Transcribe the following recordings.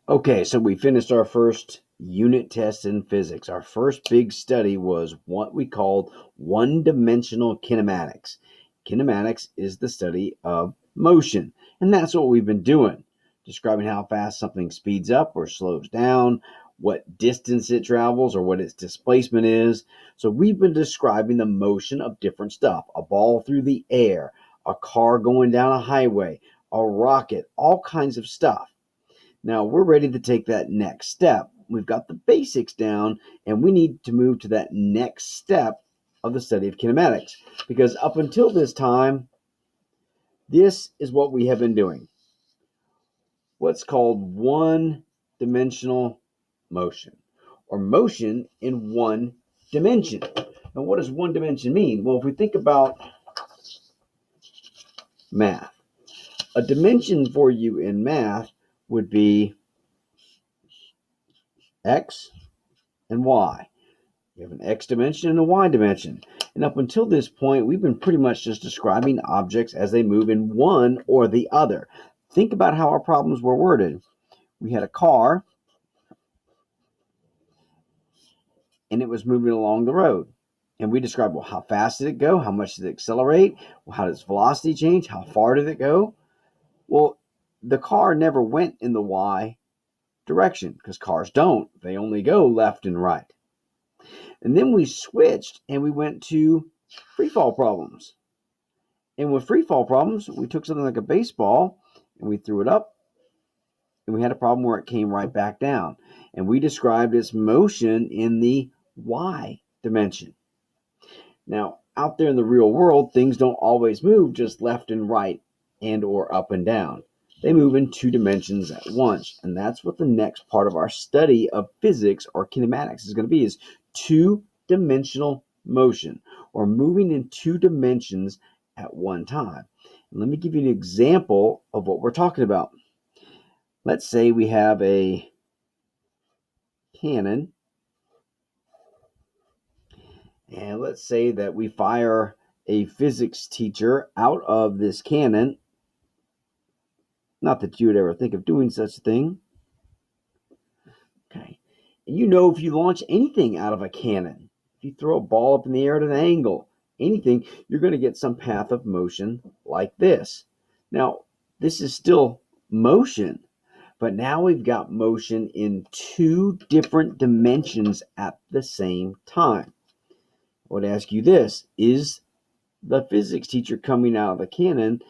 Okay, so we finished our first unit test in physics. Our first big study was what we called one-dimensional kinematics. Kinematics is the study of motion, and that's what we've been doing, describing how fast something speeds up or slows down, what distance it travels or what its displacement is. So we've been describing the motion of different stuff, a ball through the air, a car going down a highway, a rocket, all kinds of stuff. Now we're ready to take that next step. We've got the basics down, and we need to move to that next step of the study of kinematics. Because up until this time, this is what we have been doing. What's called one-dimensional motion, or motion in one dimension. Now what does one dimension mean? Well, if we think about math, a dimension for you in math would be x and y. We have an x dimension and a y dimension. And up until this point, we've been pretty much just describing objects as they move in one or the other. Think about how our problems were worded. We had a car, and it was moving along the road. And we described, well, how fast did it go? How much did it accelerate? Well, how does velocity change? How far did it go? Well, the car never went in the y direction because cars don't. They only go left and right. And then we switched and we went to free fall problems. And with free fall problems, we took something like a baseball and we threw it up, and we had a problem where it came right back down. And we described its motion in the y dimension. Now, out there in the real world, things don't always move just left and right and or up and down. They move in two dimensions at once. And that's what the next part of our study of physics or kinematics is going to be, is two-dimensional motion, or moving in two dimensions at one time. And let me give you an example of what we're talking about. Let's say we have a cannon, and let's say that we fire a physics teacher out of this cannon. Not that you would ever think of doing such a thing. Okay. And you know, if you launch anything out of a cannon, if you throw a ball up in the air at an angle, anything, you're going to get some path of motion like this. Now, this is still motion, but now we've got motion in two different dimensions at the same time. I would ask you this: is the physics teacher coming out of the cannon,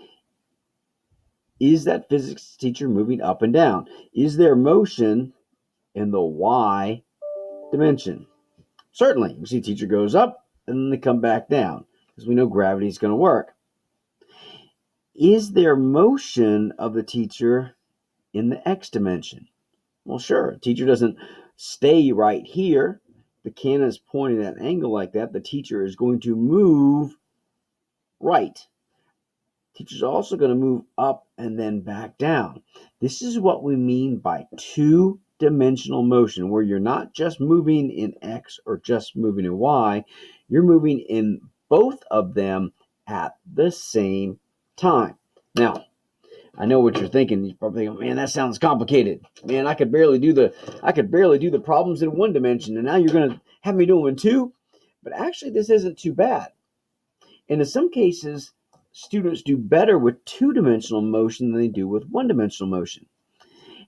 is that physics teacher moving up and down? Is there motion in the y dimension? Certainly. You see, teacher goes up and then they come back down because we know gravity is going to work. Is there motion of the teacher in the x dimension? Well, sure. Teacher doesn't stay right here. The cannon is pointing at an angle like that. The teacher is going to move right. Teacher's also going to move up and then back down. This is what we mean by two-dimensional motion, where you're not just moving in X or just moving in Y. You're moving in both of them at the same time. Now, I know what you're thinking. You're probably thinking, man, that sounds complicated. Man, I could barely do the problems in one dimension, and now you're going to have me do them in two? But actually, this isn't too bad. And in some cases, students do better with two-dimensional motion than they do with one-dimensional motion.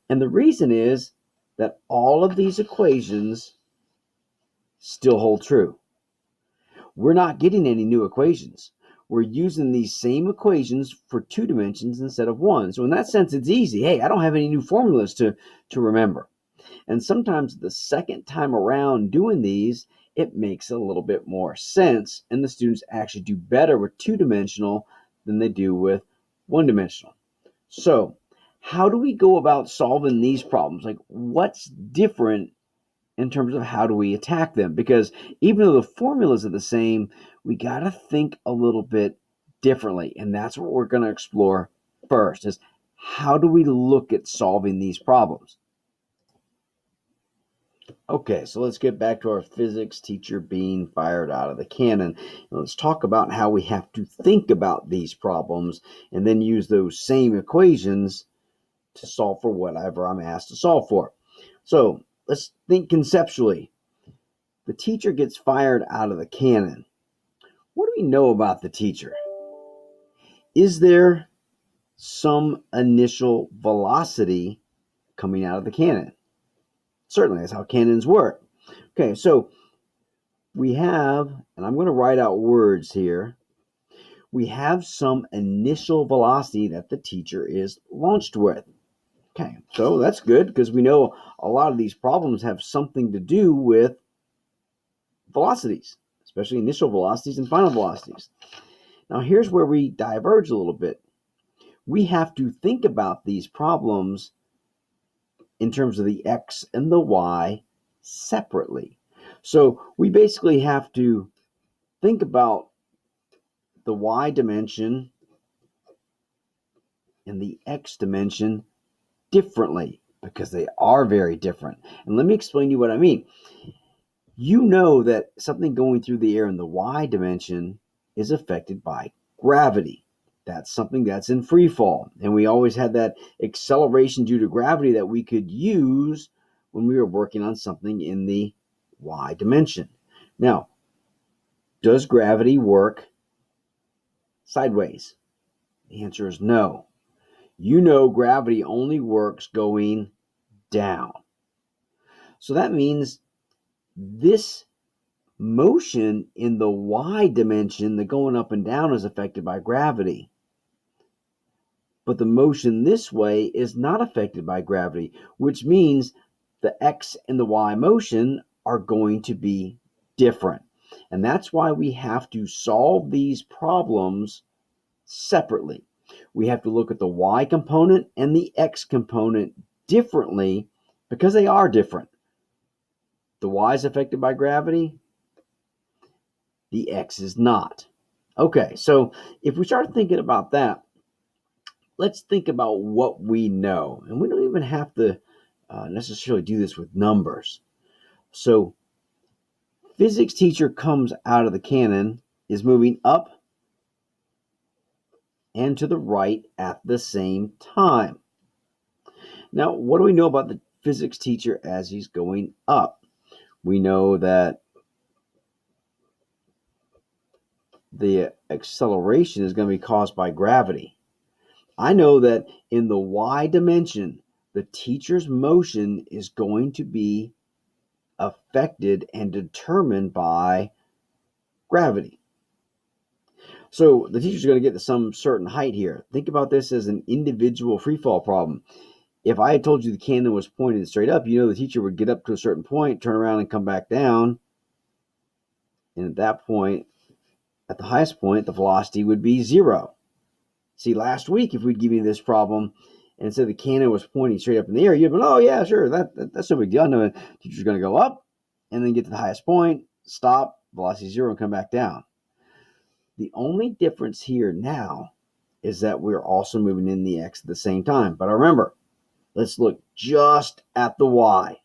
And the reason is that all of these equations still hold true. We're not getting any new equations. We're using these same equations for two dimensions instead of one. So in that sense, it's easy. Hey, I don't have any new formulas to remember. And sometimes the second time around doing these, it makes a little bit more sense, and the students actually do better with two-dimensional than they do with one-dimensional. So how do we go about solving these problems? Like, what's different in terms of how do we attack them? Because even though the formulas are the same, we got to think a little bit differently, and that's what we're going to explore first, is how do we look at solving these problems? Okay, so let's get back to our physics teacher being fired out of the cannon. Let's talk about how we have to think about these problems and then use those same equations to solve for whatever I'm asked to solve for. So let's think conceptually. The teacher gets fired out of the cannon. What do we know about the teacher? Is there some initial velocity coming out of the cannon? Certainly, that's how cannons work. Okay, so we have, and I'm going to write out words here, we have some initial velocity that the teacher is launched with. Okay, so that's good because we know a lot of these problems have something to do with velocities, especially initial velocities and final velocities. Now, here's where we diverge a little bit. We have to think about these problems in terms of the x and the y separately. So we basically have to think about the y dimension and the x dimension differently because they are very different. And let me explain to you what I mean. You know that something going through the air in the y dimension is affected by gravity. That's something that's in free fall. And we always had that acceleration due to gravity that we could use when we were working on something in the y dimension. Now, does gravity work sideways? The answer is no. You know gravity only works going down. So that means this motion in the y dimension, the going up and down, is affected by gravity. But the motion this way is not affected by gravity, which means the x and the y motion are going to be different. And that's why we have to solve these problems separately. We have to look at the y component and the x component differently because they are different. The y is affected by gravity, the x is not. Okay, so if we start thinking about that, let's think about what we know. And we don't even have to necessarily do this with numbers. So physics teacher comes out of the cannon, is moving up and to the right at the same time. Now, what do we know about the physics teacher as he's going up? We know that the acceleration is going to be caused by gravity. I know that in the y dimension, the teacher's motion is going to be affected and determined by gravity. So the teacher's going to get to some certain height here. Think about this as an individual free fall problem. If I had told you the cannon was pointed straight up, you know the teacher would get up to a certain point, turn around and come back down. And at that point, at the highest point, the velocity would be 0. See, last week, if we'd given you this problem and said the cannon was pointing straight up in the air, you'd have been, oh, yeah, sure, that's no big deal. I know the teacher's going to go up and then get to the highest point, stop, velocity 0, and come back down. The only difference here now is that we're also moving in the x at the same time. But remember, let's look just at the y.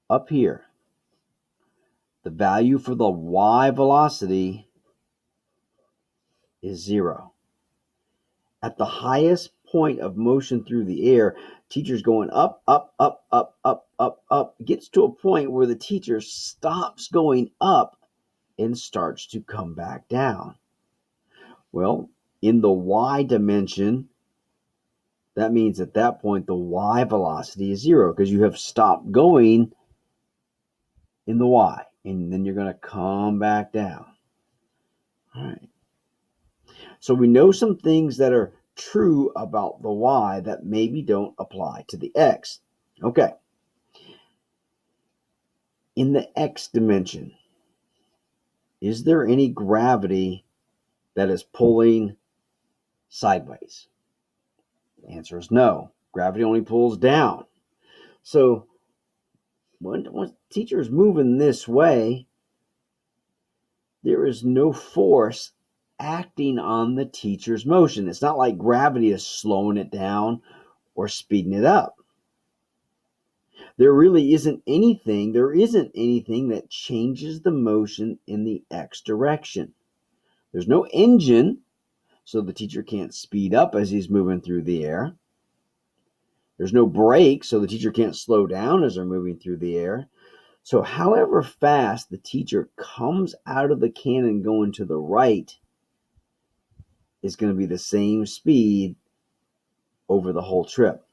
Up here, the value for the y velocity is 0. At the highest point of motion through the air, teacher's going up, up, up, up, up, up, up. It gets to a point where the teacher stops going up and starts to come back down. Well, in the y dimension, that means at that point the y velocity is 0 because you have stopped going in the y, and then you're going to come back down. All right. So we know some things that are true about the y that maybe don't apply to the x. Okay. In the x dimension, is there any gravity that is pulling sideways? The answer is no. Gravity only pulls down. So when the teacher is moving this way, there is no force acting on the teacher's motion. It's not like gravity is slowing it down or speeding it up. There isn't anything that changes the motion in the x direction. There's no engine, so the teacher can't speed up as he's moving through the air. There's no brake, so the teacher can't slow down as they're moving through the air. So however fast the teacher comes out of the cannon going to the right is going to be the same speed over the whole trip.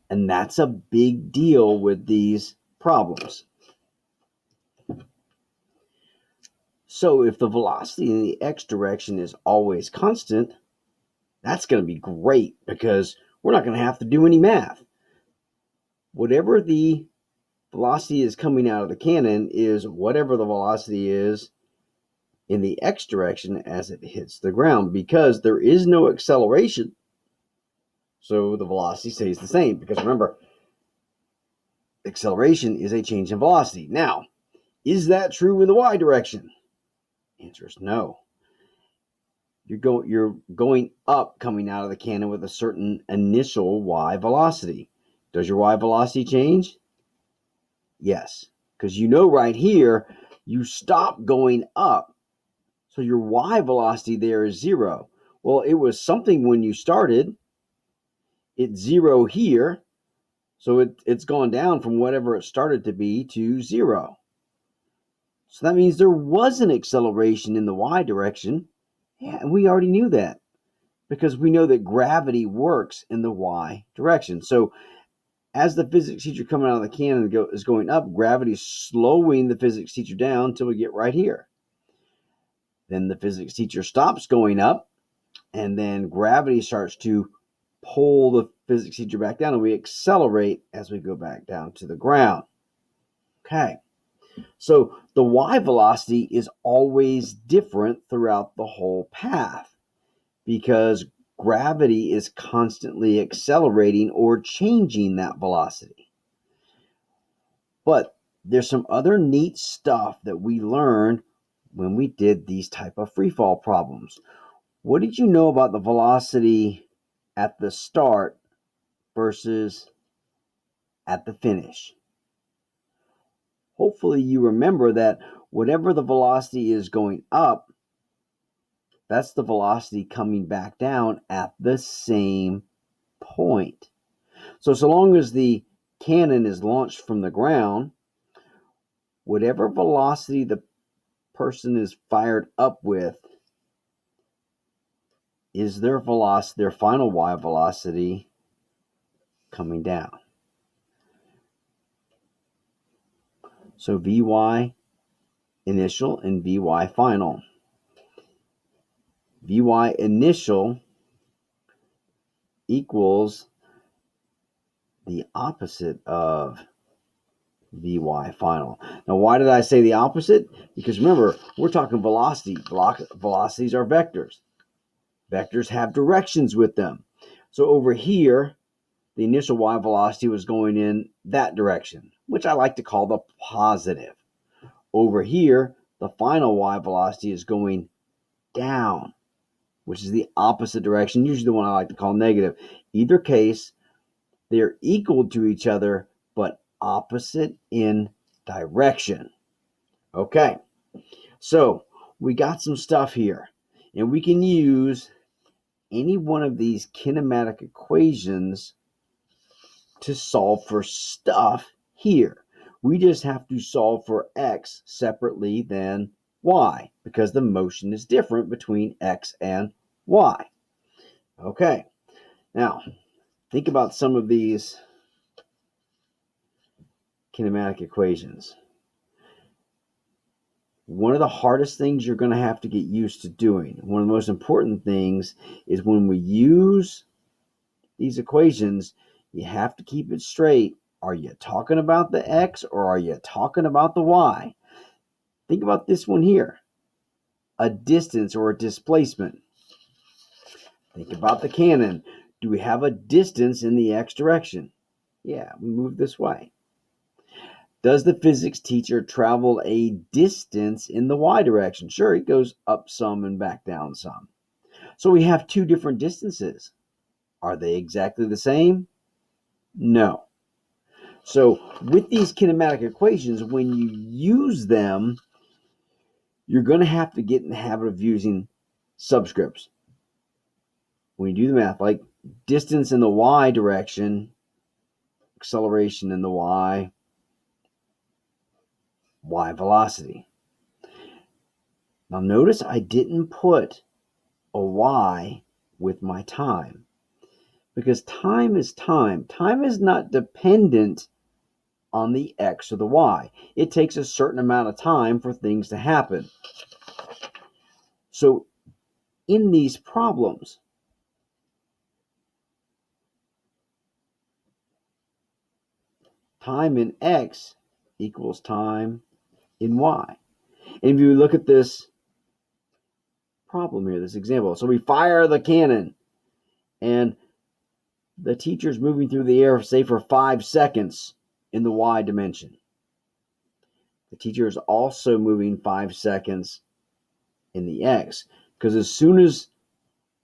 And that's a big deal with these problems. So if the velocity in the x direction is always constant, that's going to be great because we're not going to have to do any math. Whatever the velocity is coming out of the cannon is whatever the velocity is in the x direction as it hits the ground, because there is no acceleration. So the velocity stays the same, because remember, acceleration is a change in velocity. Now, is that true in the y direction? Answer is no. You're going up coming out of the cannon with a certain initial y velocity. Does your y velocity change? Yes, because you know right here, you stop going up. So your y velocity there is 0. Well, it was something when you started. It's 0 here. So it's gone down from whatever it started to be to 0. So that means there was an acceleration in the y direction. Yeah, and we already knew that because we know that gravity works in the y direction. So as the physics teacher coming out of the cannon is going up, gravity is slowing the physics teacher down until we get right here. Then the physics teacher stops going up, and then gravity starts to pull the physics teacher back down, and we accelerate as we go back down to the ground. Okay. So the y velocity is always different throughout the whole path because gravity is constantly accelerating or changing that velocity. But there's some other neat stuff that we learned when we did these type of freefall problems. What did you know about the velocity at the start versus at the finish? Hopefully you remember that whatever the velocity is going up, that's the velocity coming back down at the same point. So long as the cannon is launched from the ground, whatever velocity the person is fired up with is their velocity, their final y velocity coming down. So Vy initial and Vy final. Vy initial equals the opposite of Vy final. Now, why did I say the opposite? Because remember, we're talking velocity. Velocities are vectors. Vectors have directions with them. So over here, the initial y velocity was going in that direction, which I like to call the positive. Over here, the final y velocity is going down, which is the opposite direction, usually the one I like to call negative. Either case, they're equal to each other, but opposite in direction. Okay, so we got some stuff here, and we can use any one of these kinematic equations to solve for stuff here. We just have to solve for x separately than y because the motion is different between x and y. Okay, now think about some of these kinematic equations. One of the hardest things you're going to have to get used to doing, one of the most important things, is when we use these equations, you have to keep it straight. Are you talking about the x or are you talking about the y? Think about this one here, a distance or a displacement. Think about the cannon. Do we have a distance in the x direction? Yeah, we move this way. Does the physics teacher travel a distance in the y direction? Sure, it goes up some and back down some. So we have two different distances. Are they exactly the same? No. So with these kinematic equations, when you use them, you're going to have to get in the habit of using subscripts. When you do the math, like distance in the y direction, acceleration in the y velocity. Now notice I didn't put a y with my time, because time is time. Time is not dependent on the x or the y. It takes a certain amount of time for things to happen. So in these problems, time in x equals time in y. And if you look at this problem here, this example, so we fire the cannon and the teacher's moving through the air, say for 5 seconds in the y dimension. The teacher is also moving 5 seconds in the x, because as soon as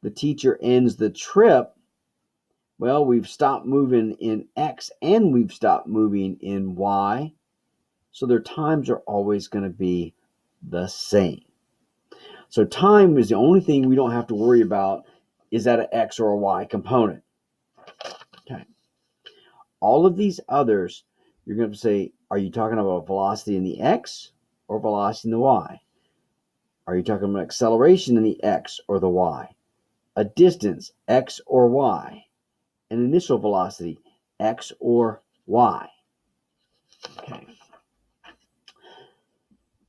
the teacher ends the trip, well, we've stopped moving in x and we've stopped moving in y, so their times are always going to be the same. So time is the only thing we don't have to worry about. Is that an x or a y component? Okay. All of these others, you're going to say, are you talking about velocity in the x or velocity in the y? Are you talking about acceleration in the x or the y? A distance, x or y? An initial velocity, x or y? Okay.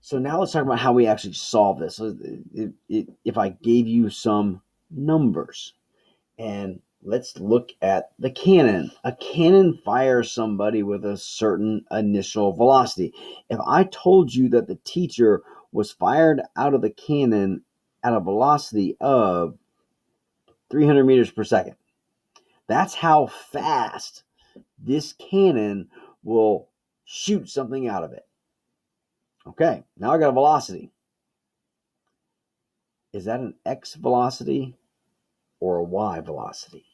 So now let's talk about how we actually solve this. So if I gave you some numbers, and let's look at the cannon. A cannon fires somebody with a certain initial velocity. If I told you that the teacher was fired out of the cannon at a velocity of 300 meters per second, that's how fast this cannon will shoot something out of it. Okay, now I got a velocity. Is that an x velocity or a y velocity?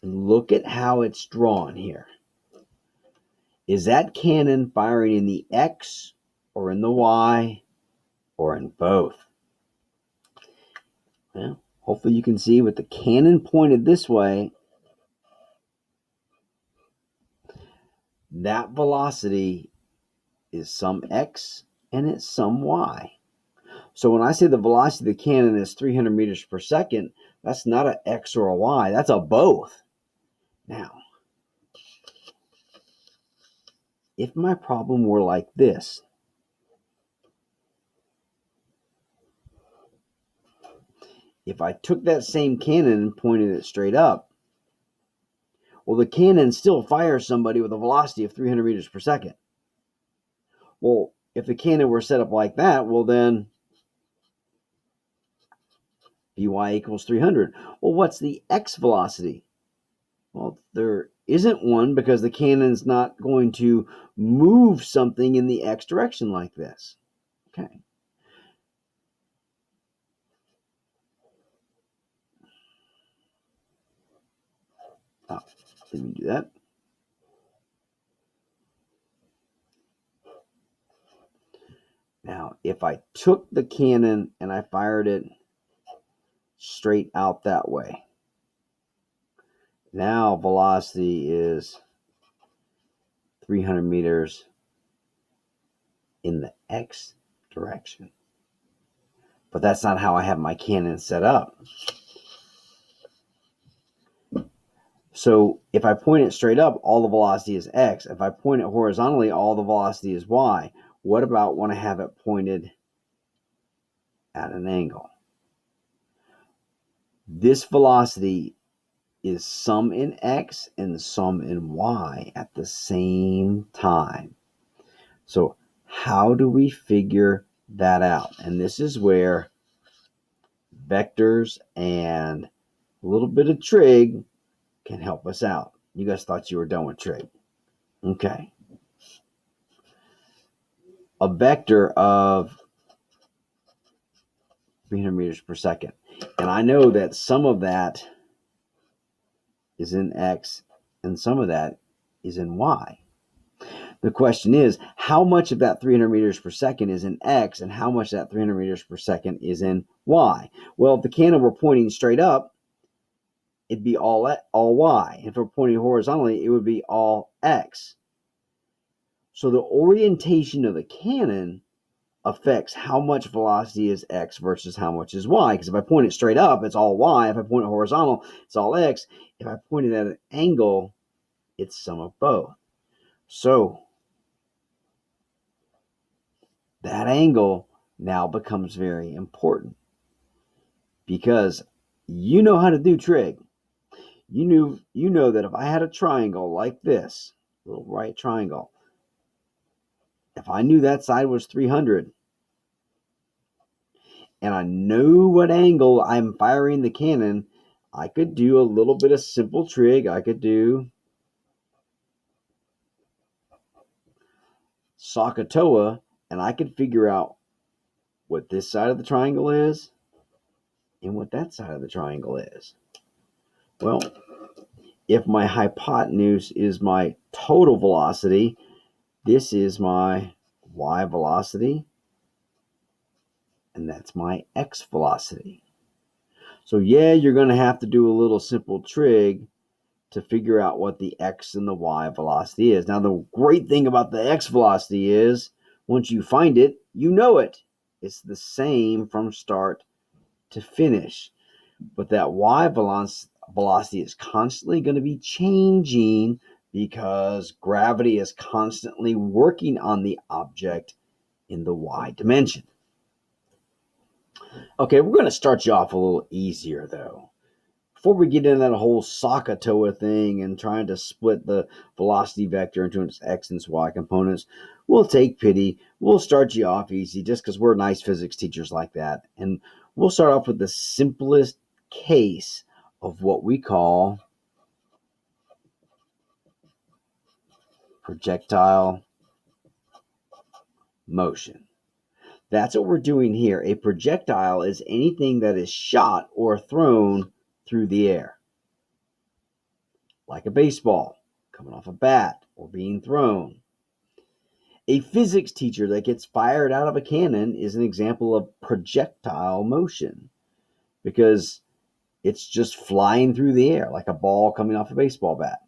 And look at how it's drawn here. Is that cannon firing in the x or in the y or in both? Well, hopefully you can see with the cannon pointed this way, that velocity is some x and it's some y. So when I say the velocity of the cannon is 300 meters per second, that's not an x or a y, that's a both. Now, if my problem were like this, if I took that same cannon and pointed it straight up, well, the cannon still fires somebody with a velocity of 300 meters per second. Well, if the cannon were set up like that, well then Vy equals 300. Well, what's the x velocity? Well, there isn't one, because the cannon's not going to move something in the x direction like this. Okay. Oh, let me do that. Now, if I took the cannon and I fired it straight out that way, now velocity is 300 meters in the x direction. But that's not how I have my cannon set up. So if I point it straight up, all the velocity is x. If I point it horizontally, all the velocity is y. What about when I have it pointed at an angle? This velocity is some in x and some in y at the same time. So how do we figure that out? And this is where vectors and a little bit of trig can help us out. You guys thought you were done with trig. Okay. A vector of 300 meters per second. And I know that some of that is in x and some of that is in y. The question is, how much of that 300 meters per second is in x and how much of that 300 meters per second is in y? Well, if the cannon were pointing straight up, it'd be all y. If we're pointing horizontally, it would be all x. So the orientation of the cannon affects how much velocity is x versus how much is y. Because if I point it straight up, it's all y. If I point it horizontal, it's all x. If I point it at an angle, it's some of both. So that angle now becomes very important, because you know how to do trig. You know that if I had a triangle like this, little right triangle, if I knew that side was 300 and I knew what angle I'm firing the cannon, I could do a little bit of simple trig. I could do SOHCAHTOA, and I could figure out what this side of the triangle is and what that side of the triangle is. Well, if my hypotenuse is my total velocity, this is my y velocity, and that's my x velocity. So yeah, you're going to have to do a little simple trig to figure out what the x and the y velocity is. Now, the great thing about the x velocity is once you find it, you know it. It's the same from start to finish. But that y velocity is constantly going to be changing because gravity is constantly working on the object in the y dimension. Okay, we're going to start you off a little easier, though. Before we get into that whole SOHCAHTOA thing and trying to split the velocity vector into its x and its y components, we'll take pity. We'll start you off easy just because we're nice physics teachers like that. And we'll start off with the simplest case of what we call projectile motion. That's what we're doing here. A projectile is anything that is shot or thrown through the air, like a baseball coming off a bat or being thrown. A physics teacher that gets fired out of a cannon is an example of projectile motion because it's just flying through the air like a ball coming off a baseball bat.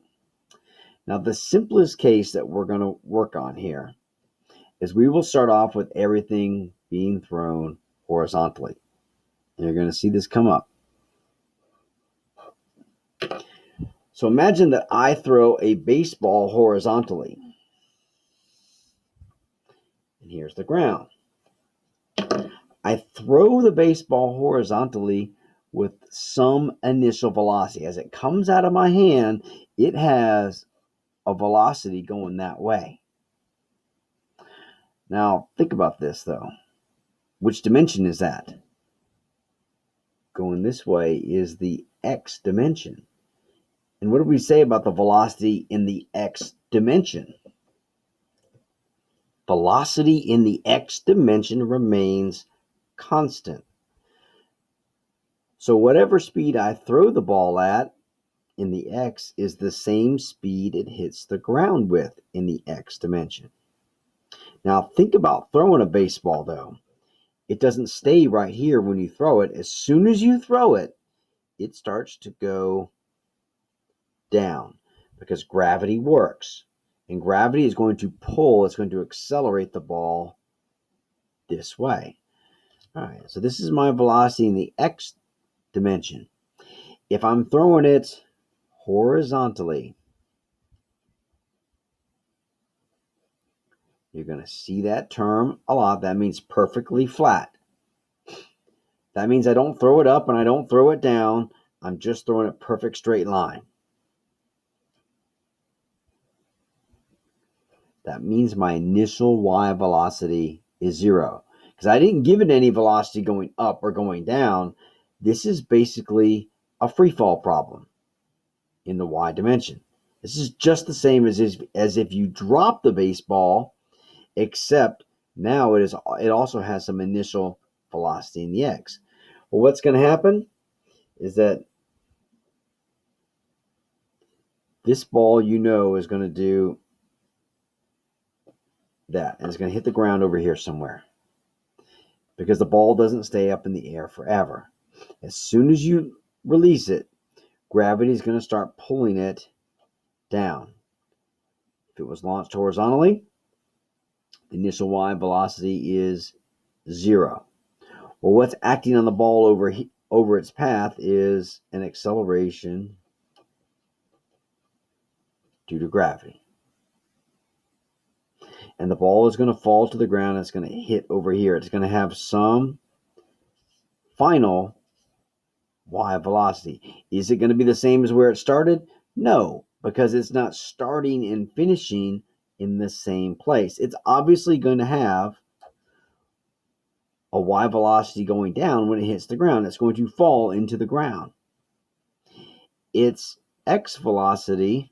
Now, the simplest case that we're going to work on here is we will start off with everything being thrown horizontally. And you're going to see this come up. So imagine that I throw a baseball horizontally. And here's the ground. I throw the baseball horizontally with some initial velocity. As it comes out of my hand, it has a velocity going that way. Now, think about this, though. Which dimension is that? Going this way is the x dimension. And what do we say about the velocity in the x dimension? Velocity in the x dimension remains constant. So whatever speed I throw the ball at in the x is the same speed it hits the ground with in the x dimension. Now think about throwing a baseball, though. It doesn't stay right here when you throw it. As soon as you throw it, it starts to go down because gravity works. And gravity is going to pull, it's going to accelerate the ball this way. All right, so this is my velocity in the x dimension. If I'm throwing it horizontally, you're going to see that term a lot. That means perfectly flat. That means I don't throw it up and I don't throw it down. I'm just throwing a perfect straight line. That means my initial y velocity is 0. Because I didn't give it any velocity going up or going down. This is basically a free fall problem in the y dimension. This is just the same as if you drop the baseball, except now it also has some initial velocity in the x. Well, what's going to happen is that this ball, is going to do that, and it's going to hit the ground over here somewhere because the ball doesn't stay up in the air forever. As soon as you release it, gravity is going to start pulling it down. If it was launched horizontally, the initial y velocity is 0. Well, what's acting on the ball over its path is an acceleration due to gravity. And the ball is going to fall to the ground. It's going to hit over here. It's going to have some final y velocity. Is it going to be the same as where it started? No, because it's not starting and finishing in the same place. It's obviously going to have a y velocity going down when it hits the ground. It's going to fall into the ground. Its x velocity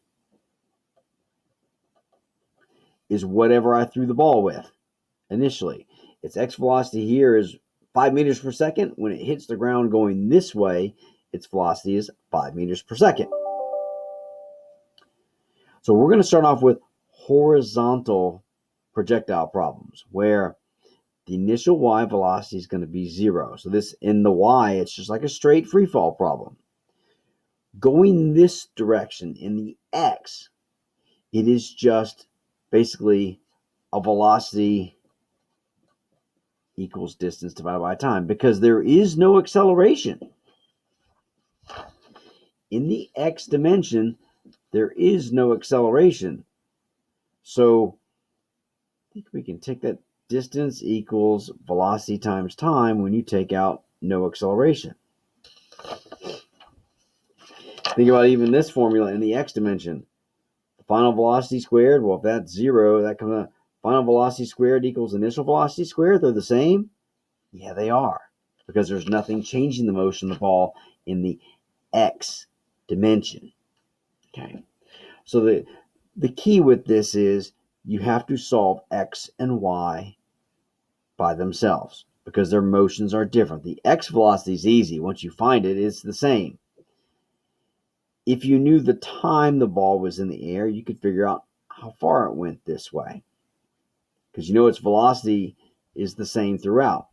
is whatever I threw the ball with initially. Its x velocity here is 5 meters per second. When it hits the ground going this way, its velocity is 5 meters per second. So we're going to start off with horizontal projectile problems where the initial y velocity is going to be 0. So this, in the y, it's just like a straight free fall problem. Going this direction in the x, it is just basically a velocity equals distance divided by time because there is no acceleration. In the x dimension, there is no acceleration. So I think we can take that distance equals velocity times time when you take out no acceleration. Think about even this formula in the x dimension. The final velocity squared, well, if that's 0, that comes out. Final velocity squared equals initial velocity squared. They're the same? Yeah, they are, because there's nothing changing the motion of the ball in the x dimension. Okay, so the key with this is you have to solve x and y by themselves because their motions are different. The x velocity is easy. Once you find it, it's the same. If you knew the time the ball was in the air, you could figure out how far it went this way because you know its velocity is the same throughout.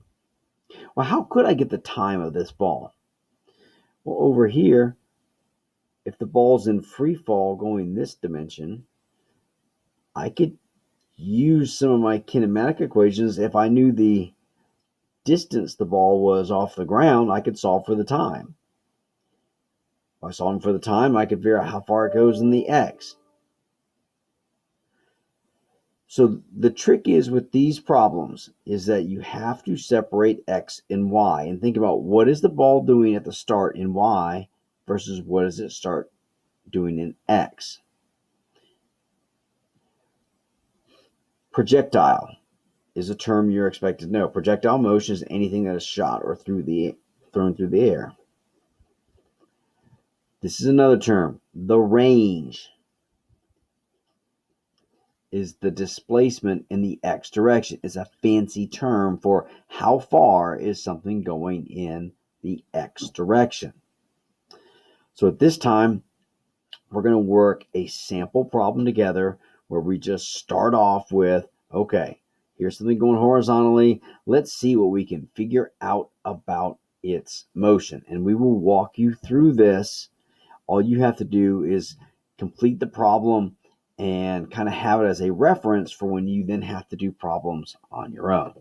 Well, how could I get the time of this ball? Well, over here, if the ball's in free fall going this dimension, I could use some of my kinematic equations. If I knew the distance the ball was off the ground, I could solve for the time. If I solve for the time, I could figure out how far it goes in the x. So the trick is with these problems is that you have to separate x and y and think about what is the ball doing at the start in y versus what does it start doing in x. Projectile is a term you're expected to know. Projectile motion is anything that is shot or thrown through the air. This is another term. The range is the displacement in the x direction. It's a fancy term for how far is something going in the x direction. So at this time, we're going to work a sample problem together where we just start off with, okay, here's something going horizontally. Let's see what we can figure out about its motion. And we will walk you through this. All you have to do is complete the problem and kind of have it as a reference for when you then have to do problems on your own.